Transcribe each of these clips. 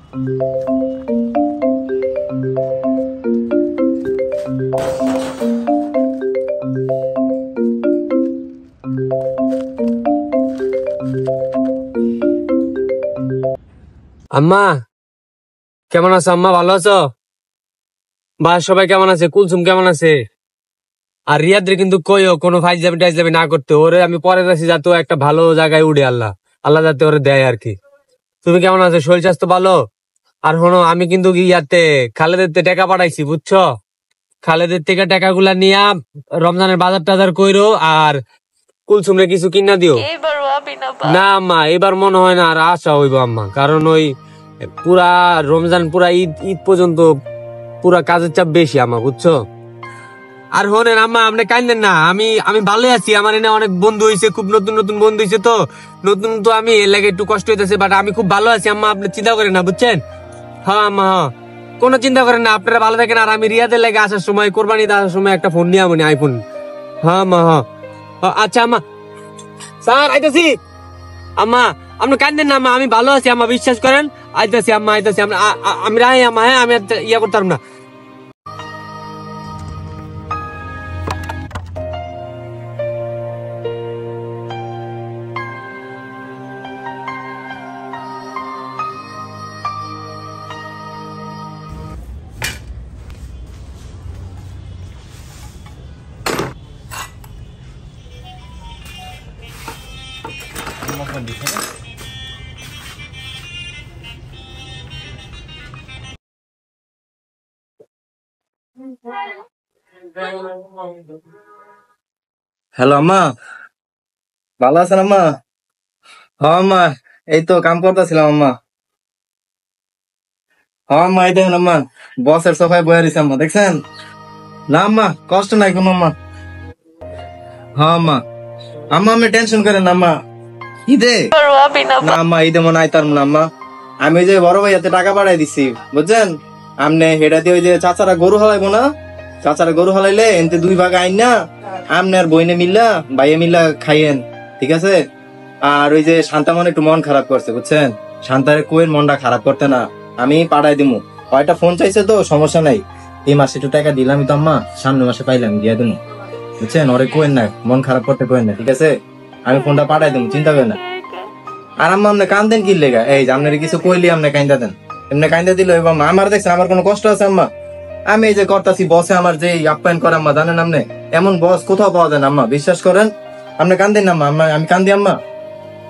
আম্মা কেমন আছো? আম্মা ভালো আছো? বাস সবাই কেমন আছে? কুলসুম কেমন আছে? আর রিয়াদের কিন্তু কইও কোনো ফাইজলামি টাইজলামি না করতে, ওরে আমি পরে আছি যাতে ও একটা ভালো জায়গায় উঠে, আল্লাহ আল্লাহ যাতে ওরে দেয় আর কি। তুমি কেমন আছো? শরীর স্বাস্থ্য ভালো? আর শোনো, আমি কিন্তু ইয়াতে খালেদের টাকা পাঠাইছি, বুঝছো? খালেদের থেকে টাকাগুলা নিয়া রমজানের বাজার টাজার কইরো, আর কুলসুমরে কিছু কিনা দিও। না আম্মা, এবার মনে হয় না আর আশা হইব আম্মা, কারণ ওই পুরা রমজান পুরা ঈদ ঈদ পর্যন্ত পুরা কাজের চাপ বেশি আম্মা, বুঝছো? আর হোনেন আম্মা, আপনি কাইন্দেন না, আমি আমি ভালোই আছি। আমার এনে অনেক বন্ধু হয়েছে, খুব নতুন নতুন বন্ধু হয়েছে, তো নতুন তো আমি এর লাগে একটু কষ্ট হইতেছে, বাট আমি খুব ভালো আছি আম্মা, আপনি চিন্তা করেন না, বুঝছেন? হ্যাঁ আম্মা, হ্যাঁ, কোনো চিন্তা করেন না, আপনারা ভালো থাকেন। আর আমি রিয়াদের লাগে আসার সময়, কোরবানিতে আসার সময় একটা ফোন নিয়ে আমনি, আইফোন। হ্যাঁ আম্মা, হ্যাঁ। আচ্ছা আম্মা, স্যার আইতাছি। আম্মা আপনি কান্দেন না আম্মা, আমি ভালো আছি আম্মা, বিশ্বাস করেন। আইতাছি আম্মা, আইতাছি। আমি রাই আম্মা, হ্যাঁ, আমি ইয়া করতাম না। হ্যালো আম্মা, ভালো আছেন আম্মা? হ্যাঁ আম্মা, এই তো কাম করতেছিলাম আম্মা। হ্যাঁ আম্মা, এই দেখেন আম্মা, বসের সোফায় বয়ে রয়েছে আম্মা, দেখছেন? না আম্মা, কষ্ট নাই কোনো আম্মা। হ্যাঁ আম্মা, আম্মা আপনি টেনশন করেন না আম্মা। ঈদে না আম্মা, ঈদে মনে আইতাম না আম্মা। আমি ওই যে বড় ভাইয়াতে টাকা পাঠাই দিছি, বুঝছেন? আমনে হেটা দিয়ে ওই যে চাচারা গরু হালাইবো না, চাচারা গরু হালাইলে এনতে 2 ভাগ আইন না, আমনে আর বইনে মিল্লা ভাইয়ে মিল্লা খাইয়েন, ঠিক আছে? আর ওই যে শান্তা মনে একটু মন খারাপ করছে, বুঝছেন? শান্তারে কোয়ের মনটা খারাপ করতে না, আমি পাঠাই দিমু। কয়টা ফোন চাইছে তো, সমস্যা নাই। এই মাসে একটু টাকা দিলামই তো আম্মা, সামনের মাসে পাইলাম দিয়া দিমু, বুঝছেন? ওরে কোয়েন না, মন খারাপ করতে কোয়েন না, ঠিক আছে? আমি ফোনটা পাঠাই দিমু, চিন্তা করেন না। আর আম্মা আপনি কান্দেন কি লেগা? এই যে আপনার কিছু কইলি আপনি কান্দা দেন, এমনি কান্দা দিল আম্মা। আমার দেখছেন আমার কোনো কষ্ট আছে আম্মা? আমি এই যে করতাছি, বসে আমার যে আপ্যায়ন করে আম্মা, জানেন আপনি? এমন বস কোথাও পাওয়া যায় না আম্মা, বিশ্বাস করেন। আপনি কান্দেন না আম্মা, আমি কান্দি আম্মা।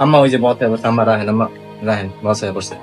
আম্মা ওই যে বসে বসে আম্মা, রাহেন আম্মা, রাহেন, বসে বসে।